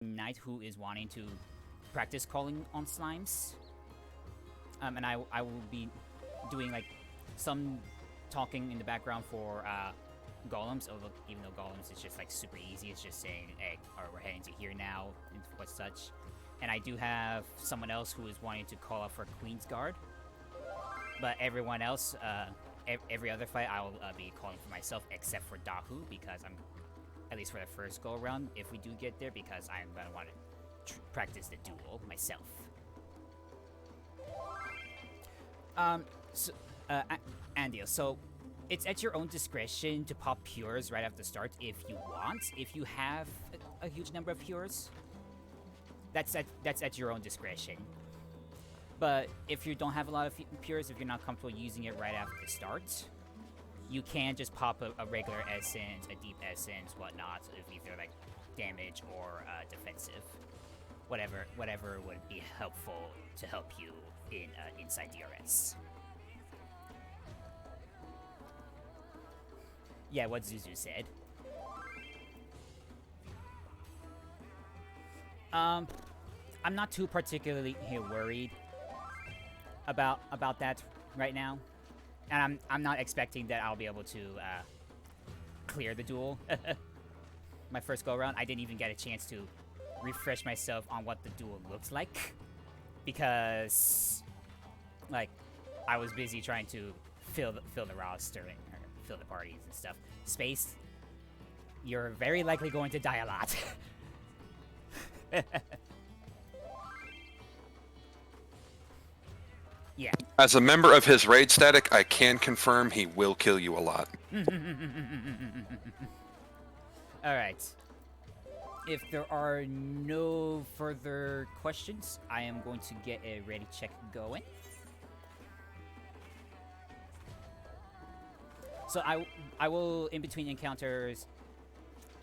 knight who is wanting to practice calling on slimes. And I will be doing like some talking in the background for golems, although even though golems is just like super easy, it's just saying, hey, we're heading to here now and what such. And I do have someone else who is wanting to call up for Queen's Guard, but everyone else, every other fight, I will be calling for myself except for Dahu, because I'm, at least for the first go around, if we do get there, because I'm gonna want to practice the duel myself. Andy, so it's at your own discretion to pop pures right after the start if you want. If you have a huge number of pures, that's at your own discretion. But if you don't have a lot of pures, if you're not comfortable using it right after the start, you can just pop a regular essence, a deep essence, whatnot, of either like damage or defensive. Whatever would be helpful to help you in inside DRS. Yeah, what Zuzu said. I'm not too particularly worried about that right now, and I'm not expecting that I'll be able to clear the duel. My first go around, I didn't even get a chance to refresh myself on what the duel looks like, because like I was busy trying to fill the roster and fill the parties and stuff. Space, you're very likely going to die a lot. Yeah. As a member of his raid static, I can confirm he will kill you a lot. Alright. If there are no further questions, I am going to get a ready check going. So I will, in between encounters,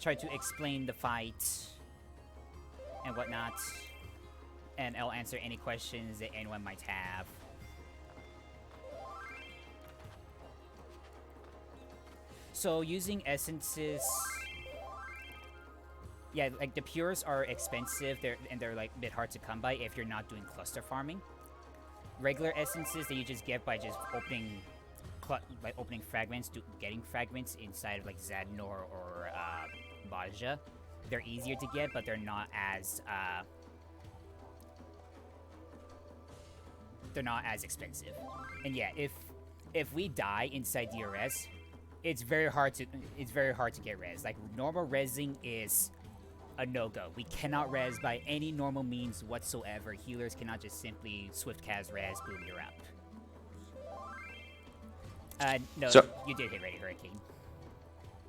try to explain the fight and whatnot, and I'll answer any questions that anyone might have. So using essences, yeah, like the pures are expensive, they're like a bit hard to come by if you're not doing cluster farming. Regular essences that you just get by just opening fragments, getting fragments inside of like Zadnor or Baja. They're easier to get, but they're not as expensive. And yeah, if we die inside DRS, it's very hard to get res. Like normal resing is a no-go. We cannot res by any normal means whatsoever. Healers cannot just simply swift cast res, boom, you're up. No, so, you did hit Ready Hurricane.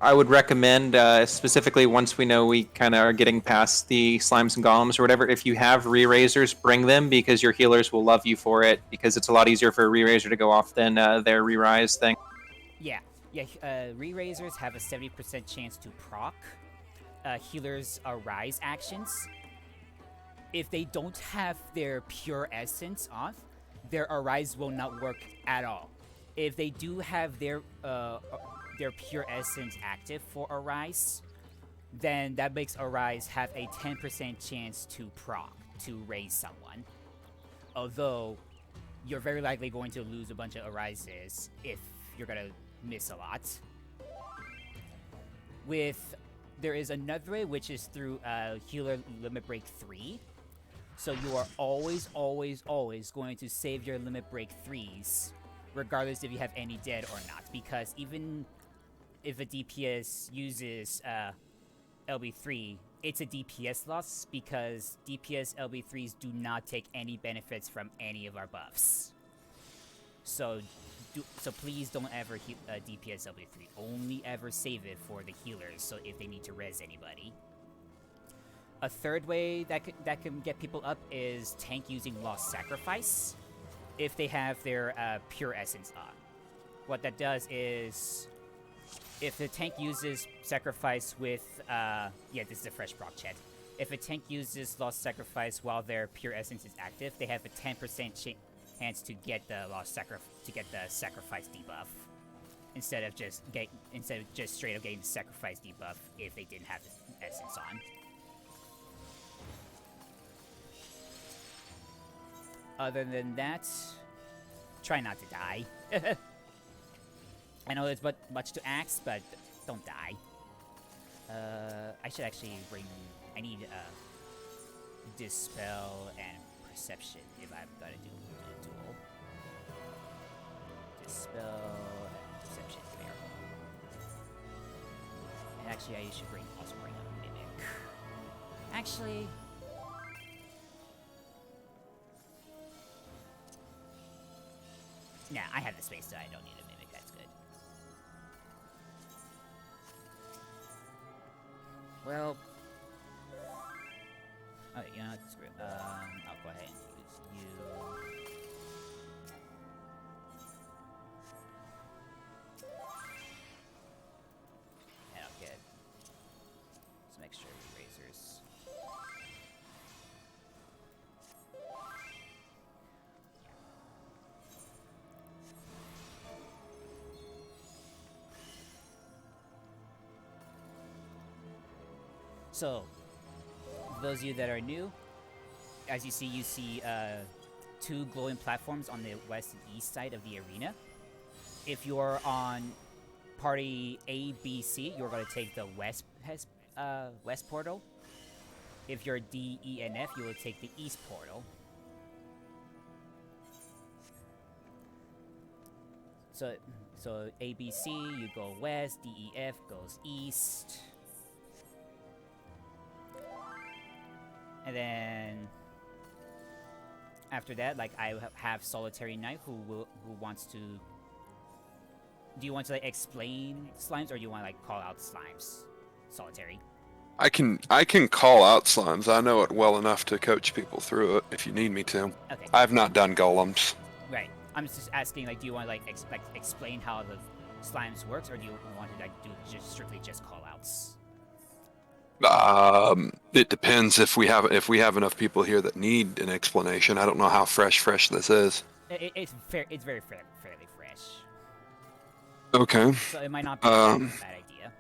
I would recommend, specifically once we know we kind of are getting past the slimes and golems or whatever, if you have re-raisers, bring them, because your healers will love you for it, because it's a lot easier for a re-raiser to go off than their re-rise thing. Yeah, re-raisers have a 70% chance to proc healers' rise actions. If they don't have their pure essence off, their arise will not work at all. If they do have their pure essence active for Arise, then that makes Arise have a 10% chance to proc, to raise someone. Although, you're very likely going to lose a bunch of Arises if you're gonna miss a lot. There is another way, which is through Healer Limit Break 3. So you are always going to save your Limit Break 3s, regardless if you have any dead or not, because even if a DPS uses LB3, it's a DPS loss, because DPS LB3s do not take any benefits from any of our buffs. So please don't ever DPS LB3. Only ever save it for the healers, so if they need to res anybody. A third way that can get people up is tank using Lost Sacrifice, if they have their pure essence on. What that does is, if the tank uses Sacrifice with, yeah, this is a fresh proc chat. If a tank uses Lost Sacrifice while their pure essence is active, they have a 10% chance to get the Sacrifice debuff, instead of just straight up getting the Sacrifice debuff if they didn't have the essence on. Other than that, try not to die. I know there's much to ask, but don't die. I should actually bring... I need Dispel and Perception if I'm gonna do a duel. Dispel and Perception there. And actually, I should also bring a Mimic. Actually... Nah, I have the space, so I don't need a Mimic. That's good. Well... Oh, you know what? Screw it. I'll go ahead and use you. And I'll get some extra erasers. So, for those of you that are new, as you see two glowing platforms on the west and east side of the arena. If you're on party A, B, C, you're going to take the west portal. If you're D, E, and F, you will take the east portal. So A, B, C, you go west. D, E, F goes east. And then after that, like, I have Solitary Knight who wants to... Do you want to, like, explain slimes, or do you want to, like, call out slimes? Solitary. I can call out slimes. I know it well enough to coach people through it if you need me to. Okay. I've not done golems. Right. I'm just asking, like, do you want to, like, explain how the slimes works, or do you want to, like, do strictly just call outs? It depends if we have enough people here that need an explanation. I don't know how fresh this is. It's very fairly fresh. Okay. So it might not be a bad idea.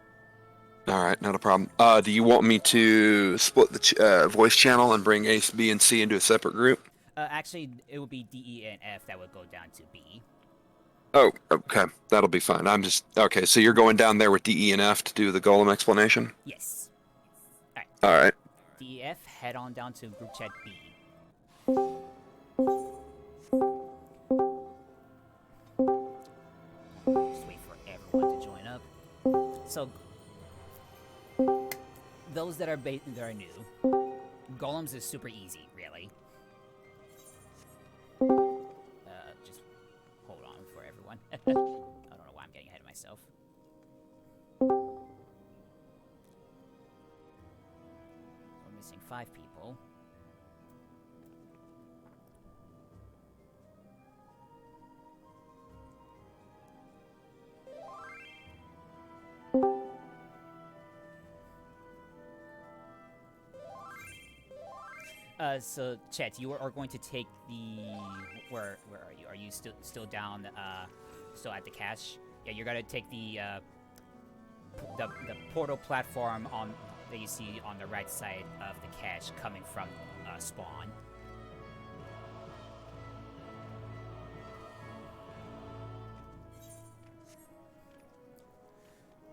All right, not a problem. Do you want me to split the voice channel and bring Ace, B, and C into a separate group? Actually, it would be D, E, and F that would go down to B. Oh, okay. That'll be fine. Okay, so you're going down there with D, E, and F to do the golem explanation? Yes. All right. D, E, F, head on down to group chat B. Just wait for everyone to join up. So, those that are new, golems is super easy, really. Just hold on for everyone. I don't know why I'm getting ahead of myself. We're missing 5 people. So Chet, you are going to take the... Where are you? Are you still down, still at the cache? Yeah, you're gonna take the portal platform that you see on the right side of the cache coming from spawn.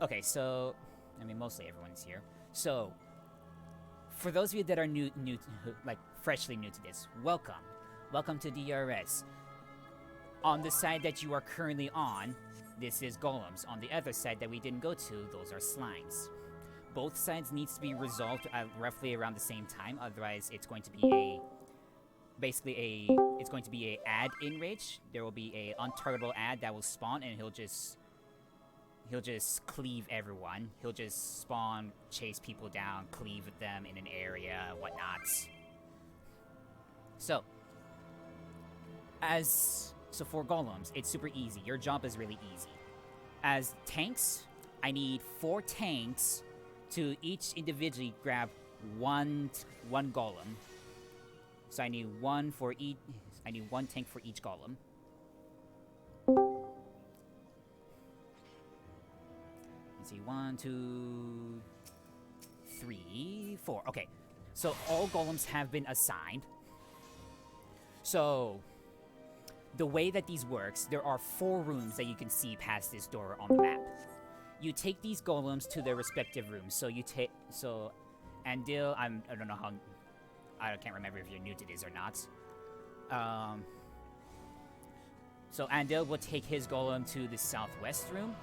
Okay, so... I mean, mostly everyone's here. So... For those of you that are new, like freshly new to this, welcome. Welcome to DRS. On the side that you are currently on, this is golems. On the other side that we didn't go to, those are slimes. Both sides needs to be resolved roughly around the same time, otherwise it's going to be it's going to be a ad in Rage. There will be a untargetable ad that will spawn, and he'll just cleave everyone. He'll just spawn, chase people down, cleave them in an area, whatnot. So for golems, it's super easy. Your job is really easy. As tanks, I need 4 tanks to each individually grab one golem. So I need one tank for each golem. See, 1, 2, 3, 4. Okay, so all golems have been assigned. So, the way that these works, there are 4 rooms that you can see past this door on the map. You take these golems to their respective rooms. So you take Andil, I don't know how, I can't remember if you're new to this or not. So Andil will take his golem to the southwest room.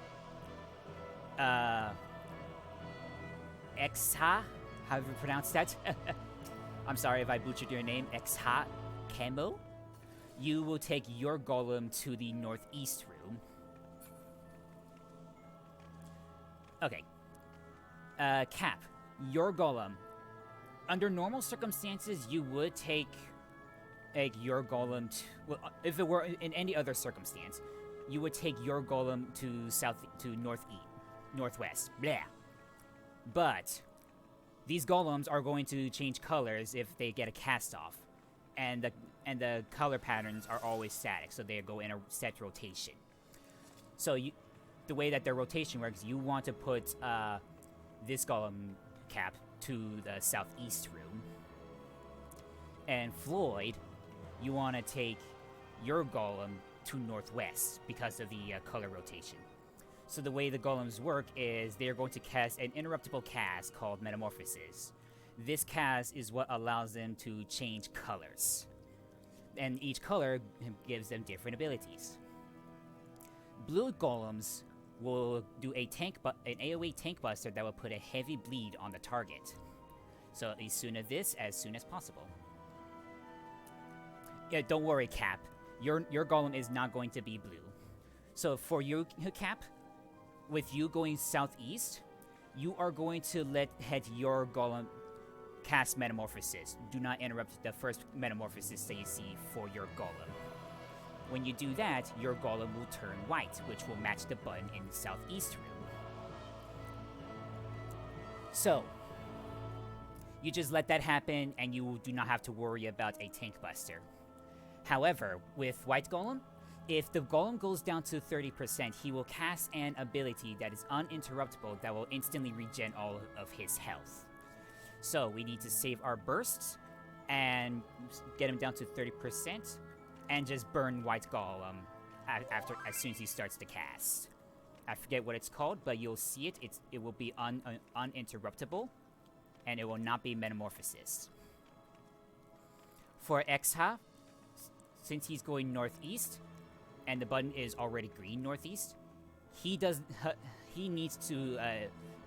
Exha, however you pronounce that. I'm sorry if I butchered your name. Exha Kemo. You will take your golem to the northeast room. Okay. Cap, your golem. Under normal circumstances, you would take your golem to... Well, if it were in any other circumstance, you would take your golem to northwest. Blah. But these golems are going to change colors if they get a cast off. And the color patterns are always static, so they go in a set rotation. So the way that their rotation works, you want to put this golem, Cap, to the southeast room. And Floyd, you want to take your golem to northwest because of the color rotation. So the way the golems work is they're going to cast an interruptible cast called Metamorphosis. This cast is what allows them to change colors. And each color gives them different abilities. Blue golems will do an AoE tank buster that will put a heavy bleed on the target. So as soon as possible. Yeah, don't worry, Cap. Your golem is not going to be blue. So for you, Cap, with you going southeast, you are going to let your golem cast Metamorphosis. Do not interrupt the first Metamorphosis that you see for your golem. When you do that, your golem will turn white, which will match the button in the southeast room. So, you just let that happen, and you do not have to worry about a tank buster. However, with White Golem, if the golem goes down to 30%, he will cast an ability that is uninterruptible that will instantly regen all of his health. So we need to save our bursts and get him down to 30% and just burn White Golem as soon as he starts to cast. I forget what it's called, but you'll see it. It will be uninterruptible, and it will not be Metamorphosis. For Exha, since he's going northeast, and the button is already green northeast, he needs to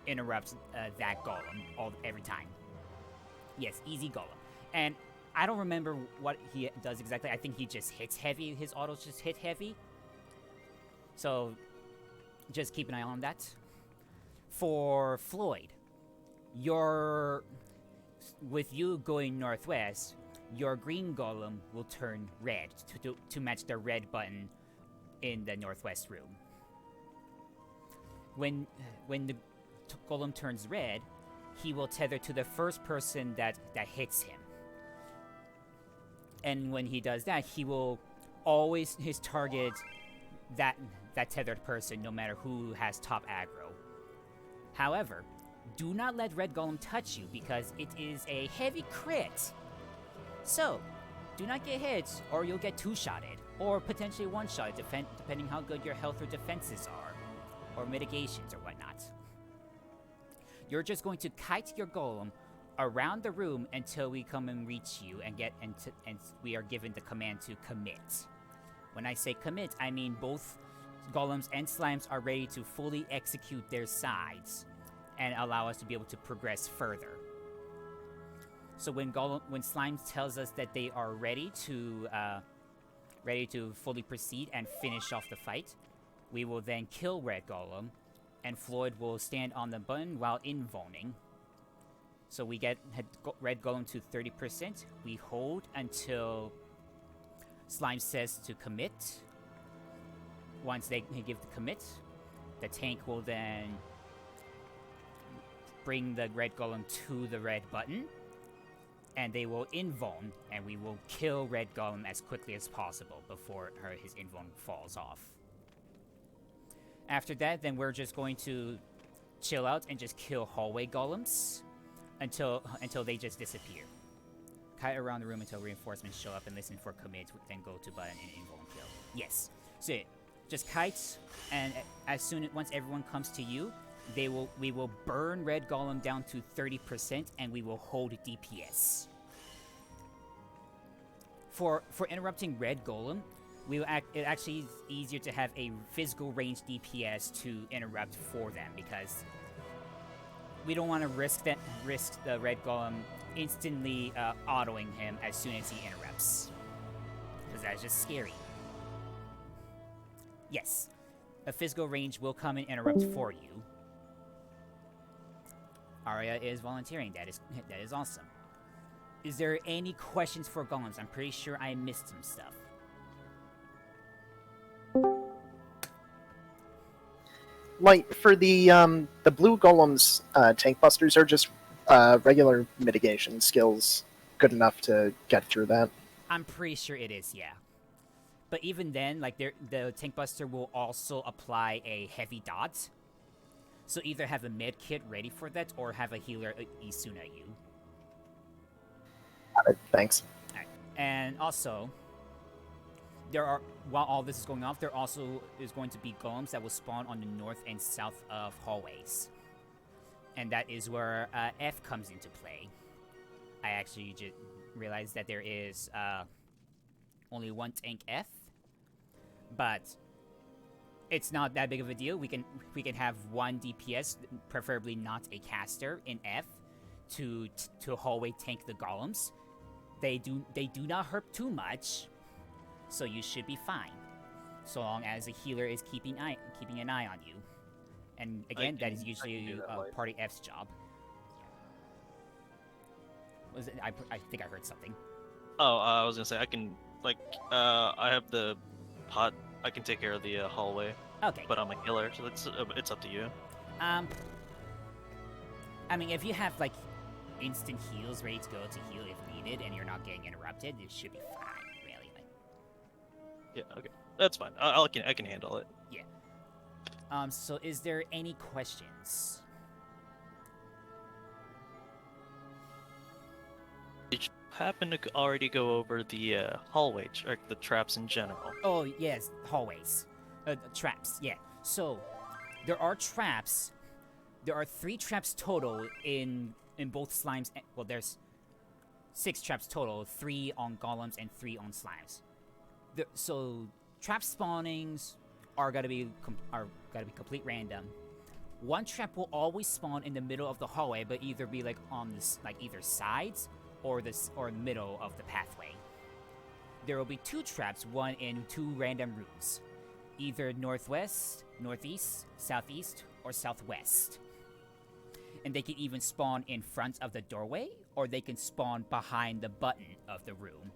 interrupt that golem every time. Yes, easy golem. And I don't remember what he does exactly. I think he just hits heavy. His autos just hit heavy. So just keep an eye on that. For Floyd, with you going northwest, your green golem will turn red to match the red button in the northwest room. When the golem turns red, he will tether to the first person that hits him. And when he does that, he will always target that tethered person, no matter who has top aggro. However, do not let Red Golem touch you, because it is a heavy crit. So, do not get hit, or you'll get two-shotted, or potentially one-shotted, depending how good your health or defenses are, or mitigations or whatnot. You're just going to kite your golem around the room until we come and reach you and we are given the command to commit. When I say commit, I mean both golems and slimes are ready to fully execute their sides and allow us to be able to progress further. So when Slime tells us that they are ready to fully proceed and finish off the fight, we will then kill Red Golem, and Floyd will stand on the button while invoning. So we get Red Golem to 30%. We hold until Slime says to commit. Once they give the commit, the tank will then bring the Red Golem to the red button, and they will invuln, and we will kill Red Golem as quickly as possible before his invuln falls off. After that, then we're just going to chill out and just kill hallway golems until they just disappear. kite around the room until reinforcements show up and listen for commits, then go to button and invuln kill. Yes. So just kites, and once everyone comes to you, we will burn Red Golem down to 30%, and we will hold DPS. For interrupting Red Golem, it actually is easier to have a physical range DPS to interrupt for them, because we don't want to risk the Red Golem instantly autoing him as soon as he interrupts, because that's just scary. Yes, a physical range will come and interrupt for you. Arya is volunteering. That is awesome. Is there any questions for golems? I'm pretty sure I missed some stuff. Like for the blue golems, tank busters are just regular mitigation skills, good enough to get through that. I'm pretty sure it is, yeah. But even then, like the tank buster will also apply a heavy dot. So either have a med kit ready for that, or have a healer Isuna you. Thanks. Alright. And also, while all this is going on, there also is going to be golems that will spawn on the north and south of hallways. And that is where F comes into play. I actually just realized that there is only one tank F, but it's not that big of a deal. We can have one DPS, preferably not a caster, in F, to hallway tank the golems. They do not hurt too much, so you should be fine, so long as the healer is keeping an eye on you. And again, that is usually Party F's job. Was it? I think I heard something. Oh, I was gonna say I can I have the pot. I can take care of the hallway. Okay. But I'm a healer, so it's up to you. I mean, if you have like instant heals ready to go to heal if needed, and you're not getting interrupted, it should be fine, really. Yeah. Okay. That's fine. I can handle it. Yeah. So is there any questions? Did you happen to already go over the hallway, or the traps in general? Oh, yes, hallways. Traps, yeah. So, there are traps. There are 3 traps total in both slimes. Well, there's 6 traps total, 3 on golems and 3 on slimes. So, trap spawnings are gotta be complete random. One trap will always spawn in the middle of the hallway, but either be like on this, like either sides or middle of the pathway. There will be 2 traps, one in 2 random rooms, either northwest, northeast, southeast, or southwest. And they can even spawn in front of the doorway, or they can spawn behind the button of the room.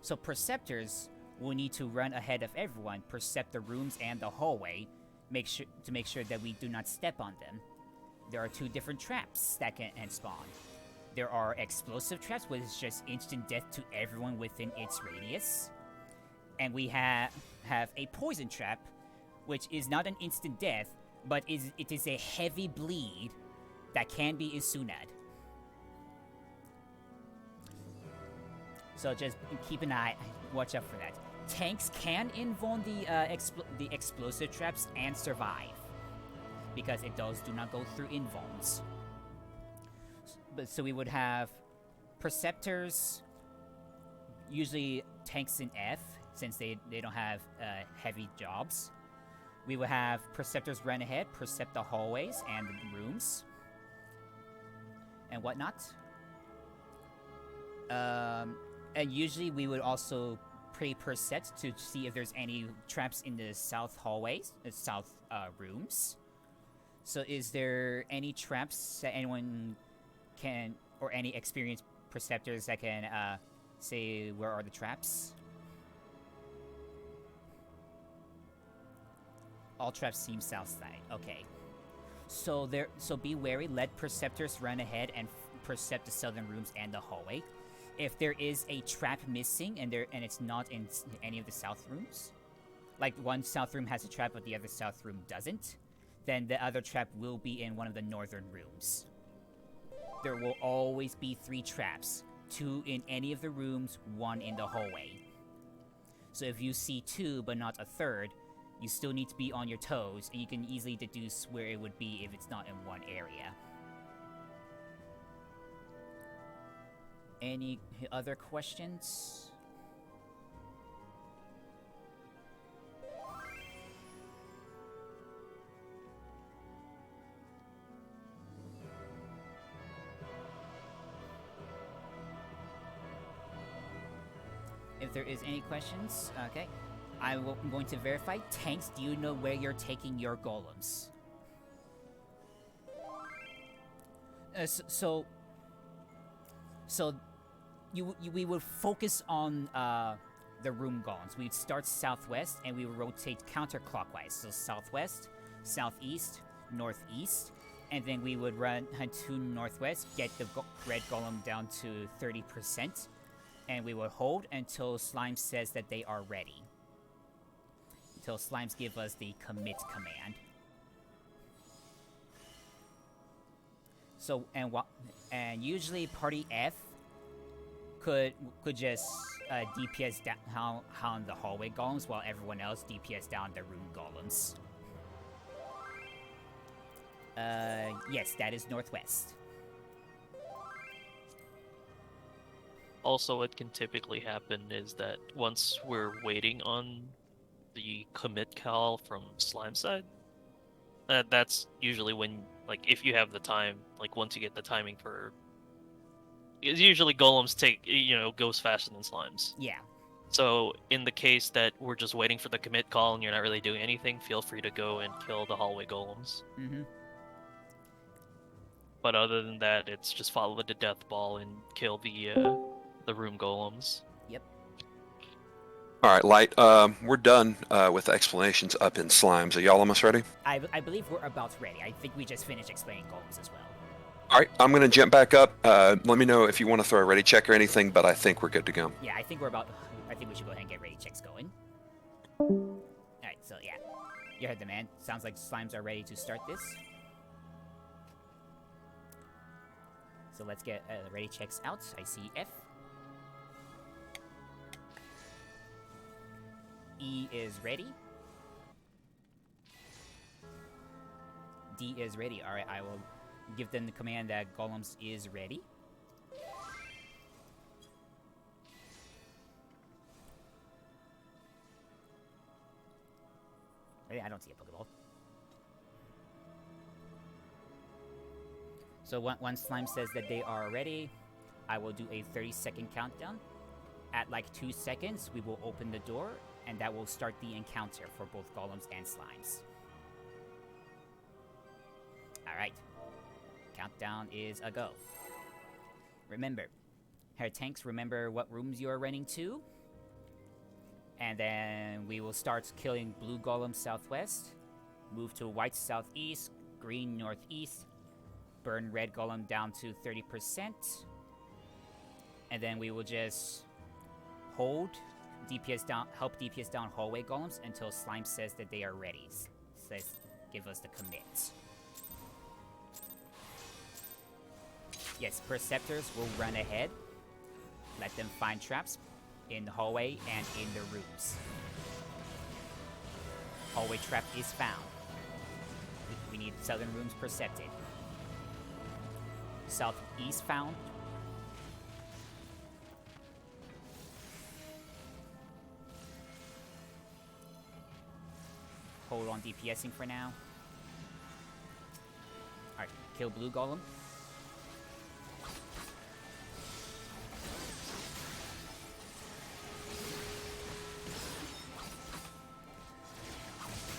So Perceptors will need to run ahead of everyone, percept the rooms and the hallway, to make sure that we do not step on them. There are 2 different traps that can spawn. There are explosive traps, which is just instant death to everyone within its radius. And we have a poison trap, which is not an instant death, but it is a heavy bleed that can be Isunad. So just keep an eye, watch out for that. Tanks can invuln the explosive traps and survive, because those do not go through invulns. But so we would have Perceptors, usually tanks in F, since they don't have heavy jobs. We would have Perceptors run ahead, percept the hallways and the rooms, and whatnot. And usually we would also pre-percept to see if there's any traps in the south hallways, south rooms. So is there any traps that anyone can, or any experienced Perceptors that can say where are the traps? All traps seem south side. Okay. So be wary. Let Perceptors run ahead and percept the southern rooms and the hallway. If there is a trap missing and it's not in any of the south rooms, like one south room has a trap but the other south room doesn't, then the other trap will be in one of the northern rooms. There will always be 3 traps, 2 in any of the rooms, 1 in the hallway. So if you see 2 but not a third, you still need to be on your toes, and you can easily deduce where it would be if it's not in one area. Any other questions? If there is any questions, okay. I'm going to verify. Tanks, do you know where you're taking your golems? So we would focus on the room golems. We'd start southwest and we would rotate counterclockwise. So southwest, southeast, northeast, and then we would run to northwest, get the red golem down to 30%, and we would hold until Slime says that they are ready. Until Slimes give us the commit command. So and usually Party F could just DPS down the hallway golems while everyone else DPS down the room golems. Yes, that is northwest. Also, what can typically happen is that once we're waiting on the commit call from Slime side, that's usually when, like, if you have the time, like, once you get the timing for... Usually golems goes faster than Slimes. Yeah. So, in the case that we're just waiting for the commit call and you're not really doing anything, feel free to go and kill the hallway golems. Mm-hmm. But other than that, it's just follow the death ball and kill the room golems. Yep. All right, Light. We're done with explanations up in Slimes. Are y'all almost ready? I believe we're about ready. I think we just finished explaining golems as well. All right, I'm going to jump back up. Let me know if you want to throw a ready check or anything, but I think we're good to go. Yeah, I think we should go ahead and get ready checks going. Alright, so yeah. You heard the man. Sounds like Slimes are ready to start this. So let's get ready checks out. I see F. E is ready. D is ready. Alright, I will give them the command that Golems is ready. I don't see a Pokeball. So once Slime says that they are ready, I will do a 30-second countdown. At like 2 seconds, we will open the door, and that will start the encounter for both Golems and Slimes. Alright. Countdown is a go. Remember, Hair Tanks, remember what rooms you are running to. And then we will start killing blue golem southwest, move to white southeast, green northeast, burn red golem down to 30%, and then we will just hold DPS down, help DPS down hallway golems until Slime says that they are ready. Says, give us the commit. Yes, Perceptors will run ahead. Let them find traps in the hallway and in the rooms. Hallway trap is found. We need southern rooms percepted. Southeast found. Hold on DPSing for now. Alright, kill blue golem.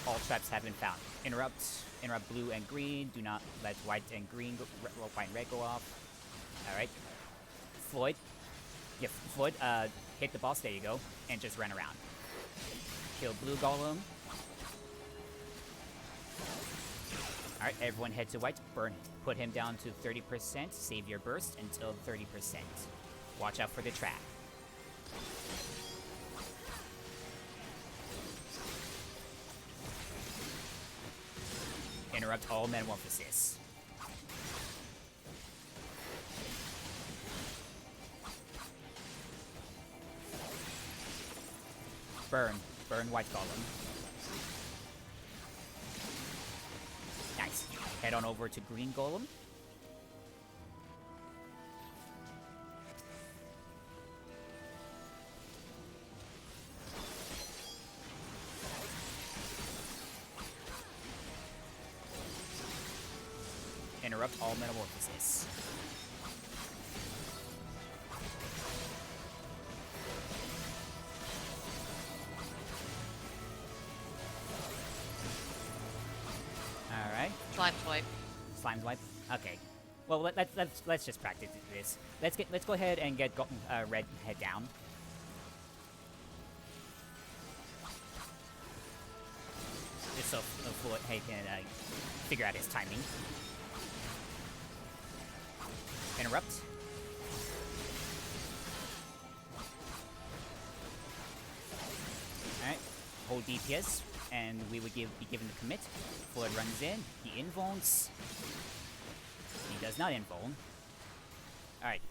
All traps have been found. Interrupt blue and green. Do not let white and green, white and red go off. Alright. Floyd. Yeah, Floyd, hit the boss, there you go. And just run around. Kill blue golem. Alright, everyone head to white. Burn. Put him down to 30%. Save your burst until 30%. Watch out for the trap. Interrupt all metamorphosis. Burn. Burn white golem. Nice. Head on over to green golem. Interrupt all metamorphosis. Alright. Slime swipe. Slime wipe. Okay. Well, let's just practice this. Let's go ahead and get red head down. Just so Fluid Hey can figure out his timing. Interrupt. Alright. Hold DPS, and we would be given the commit. Fluid runs in. He invulns. He does not invuln. Alright.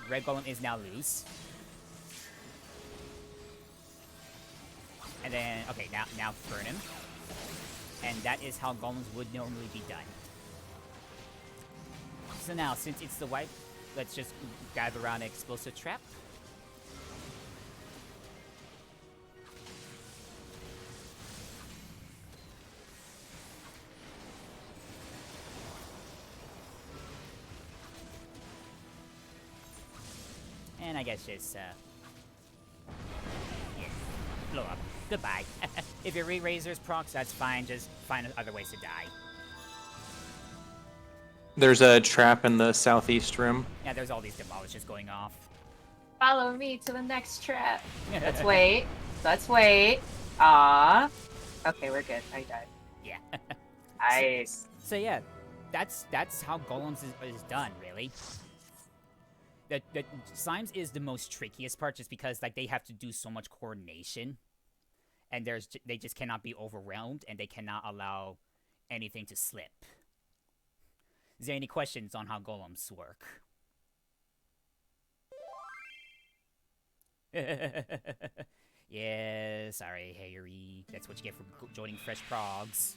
Red Golem is now loose. And then, okay, now burn him. And that is how golems would normally be done. So now, since it's the wipe, let's just gather around an explosive trap. And I guess just, yeah, blow up. Goodbye. If your re-raisers procs, that's fine. Just find other ways to die. There's a trap in the southeast room. Yeah, there's all these demolishes going off. Follow me to the next trap. Let's wait. Let's wait. Ah. Okay, we're good. I died. Yeah. Nice. So yeah, that's how golems is done, really. The slimes is the most trickiest part, just because like they have to do so much coordination, and they just cannot be overwhelmed, and they cannot allow anything to slip. Is there any questions on how golems work? Yeah, sorry, Harry. That's what you get for joining Fresh Progs.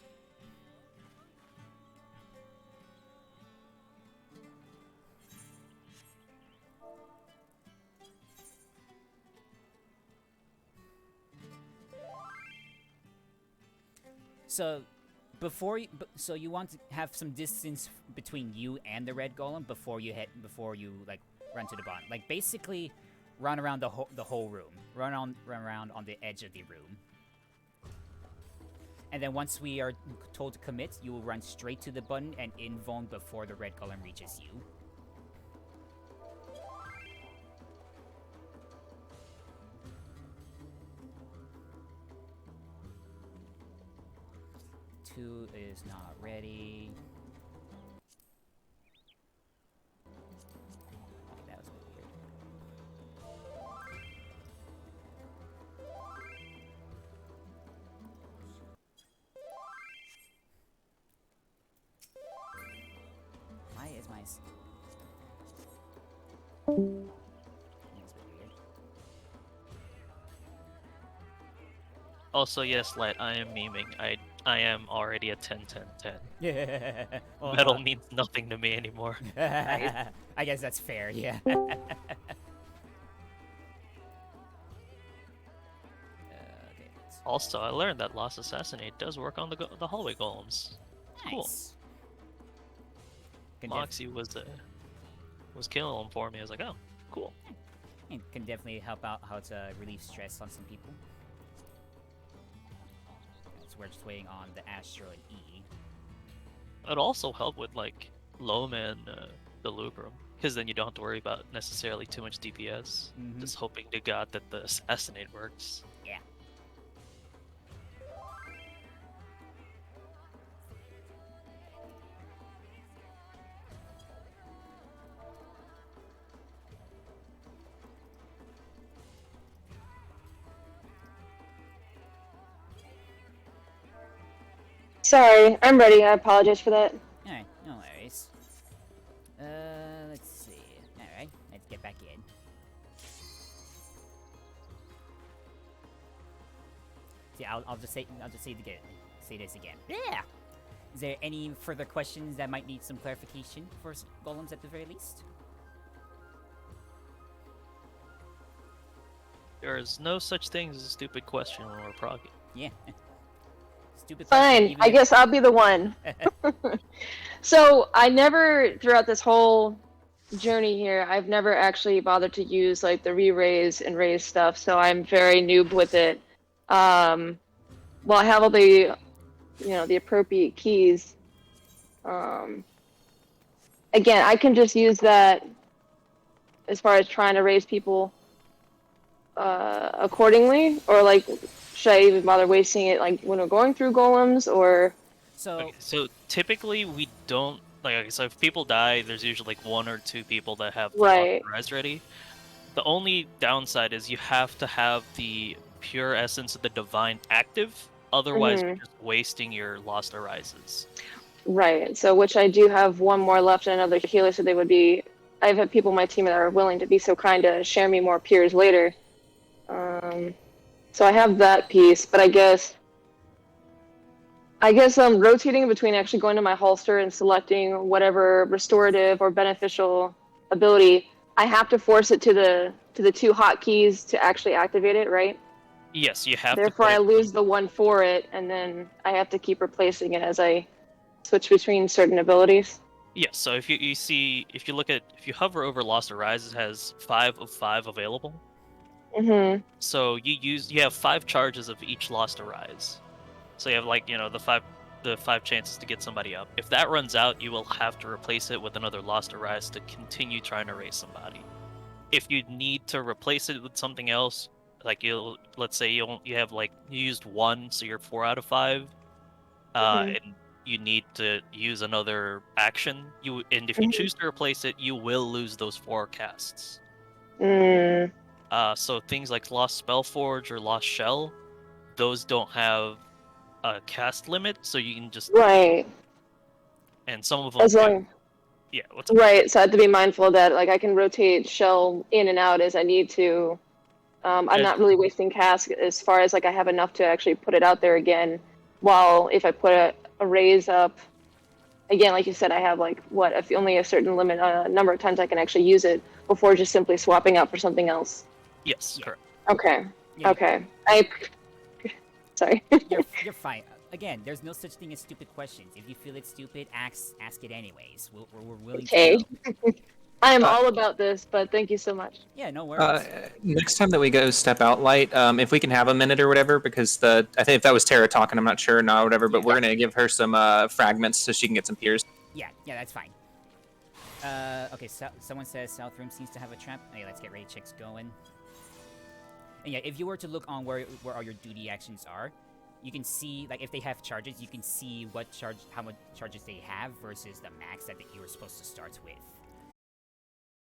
So, so you want to have some distance between you and the red golem before you like run to the bottom. Like basically, run around the whole room. Run around on the edge of the room. And then once we are told to commit, you will run straight to the button and invuln before the red golem reaches you. Two is not ready. Okay, that was a bit weird. Why is my... That's a bit weird. Also, yes, Light, I am memeing. I am already at 10, 10, 10. Yeah. Well, Metal means nothing to me anymore. I guess that's fair, yeah. Okay. Also, I learned that Lost Assassinate does work on the hallway golems. Cool. Nice. Can Moxie was killing them for me. I was like, oh, cool. can definitely help out how to relieve stress on some people. So we're just waiting on the Astro and E. It'd also help with like Loam and the Lubrum, because then you don't have to worry about necessarily too much DPS. Mhm. Just hoping to God that the Assassinate works. Yeah. Sorry, I'm ready. I apologize for that. Alright, no worries. Let's see. Alright, let's get back in. Yeah, I'll just say it again. Say this again. Yeah. Is there any further questions that might need some clarification for golems at the very least? There is no such thing as a stupid question when we're progging. Yeah. Stupid question. Fine, I guess I'll be the one. So I never, throughout this whole journey here, I've never actually bothered to use like the re-raise and raise stuff, so I'm very noob with it. Well, I have all the, the appropriate keys. Again, I can just use that as far as trying to raise people accordingly, or like, should I even bother wasting it like when we're going through golems, or? So typically we don't so if people die, there's usually like 1 or 2 people that have the Right. rise ready. The only downside is you have to have the pure essence of the divine active, otherwise you're just wasting your lost arises. Right. So, which I do have one more left and another healer, so they would be. I've had people on my team that are willing to be so kind to share me more peers later. So I have that piece, but I guess I'm rotating between actually going to my holster and selecting whatever restorative or beneficial ability. I have to force it to the 2 hotkeys to actually activate it, right? Yes, you have Therefore, to. I lose the one for it, and then I have to keep replacing it as I switch between certain abilities. Yes, so if if you hover over Lost Arise, it has 5 of 5 available. Mm-hmm. So you have 5 charges of each Lost Arise. So you have the 5 chances to get somebody up. If that runs out, you will have to replace it with another Lost Arise to continue trying to raise somebody. If you need to replace it with something else, like let's say you used 1, so you're 4 out of 5, and you need to use another action, and if you choose to replace it, you will lose those 4 casts. So things like Lost Spellforge or Lost Shell, those don't have a cast limit, so you can just Right. And some of them As long. Yeah, what's up? Right, so I have to be mindful of that. Like I can rotate shell in and out as I need to. I'm not really wasting cask as far as like I have enough to actually put it out there again. While if I put a raise up, again, like you said, I have like only a certain limit number of times I can actually use it before just simply swapping out for something else. Yes, correct. Okay. Yeah, Okay. Sorry. You're fine. Again, there's no such thing as stupid questions. If you feel it's stupid, ask it anyways. We're willing to know. I am all about this, but thank you so much. Yeah, no worries. Next time that we go step out light, if we can have a minute or whatever, because I think if that was Tara talking, I'm not sure, no, whatever, but we're gonna give her some fragments so she can get some peers. Yeah, that's fine. Okay, so someone says South Room seems to have a trap. Okay, let's get raid checks going. And yeah, if you were to look on where all your duty actions are, you can see, like, if they have charges, you can see how much charges they have versus the max that you were supposed to start with.